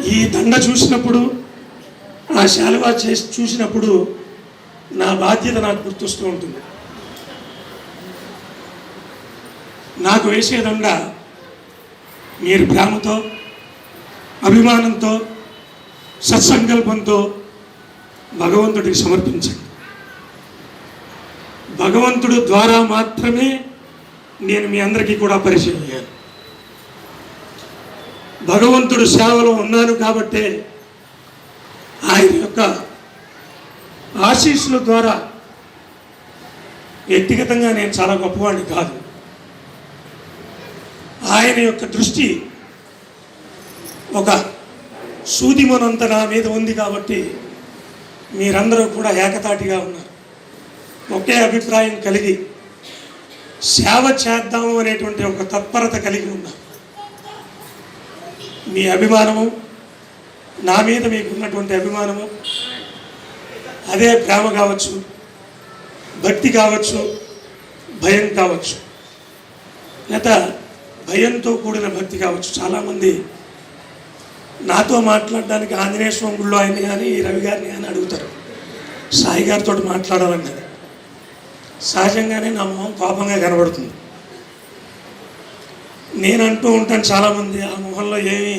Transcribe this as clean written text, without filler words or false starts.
ఈ దండ చూసినప్పుడు, ఆ శాలువా చూసినప్పుడు నా బాధ్యత నాకు గుర్తొస్తూ ఉంటుంది. నాకు వేసే దండ మీరు ప్రేమతో, అభిమానంతో, సత్సంకల్పంతో భగవంతుడికి సమర్పించండి. భగవంతుడు ద్వారా మాత్రమే నేను మీ అందరికీ కూడా పరిచయం అయ్యాను. భగవంతుడు సేవలో ఉన్నాను కాబట్టే ఆయన యొక్క ఆశీస్సుల ద్వారా వ్యక్తిగతంగా నేను చాలా గొప్పవాడిని కాదు. ఆయన యొక్క దృష్టి ఒక సూదిమనంత నా మీద ఉంది కాబట్టి మీరందరూ కూడా ఏకతాటిగా ఉన్నారు. ఒకే అభిప్రాయం కలిగి సేవ చేద్దాము అనేటువంటి ఒక తత్పరత కలిగి ఉన్నారు. మీ అభిమానము, నా మీద మీకున్నటువంటి అభిమానము, అదే ప్రేమ కావచ్చు, భక్తి కావచ్చు, భయం కావచ్చు, లేదా భయంతో కూడిన భక్తి కావచ్చు. చాలామంది నాతో మాట్లాడడానికి ఆంజనేయ స్వామి గుళ్ళో ఆయన్ని కానీ రవి గారిని కానీ అడుగుతారు. సాయి గారితో మాట్లాడాలన్నది సహజంగానే నా మొహం కోపంగా కనబడుతుంది. నేను అంటూ ఉంటాను, చాలామంది ఆ మొహంలో ఏమీ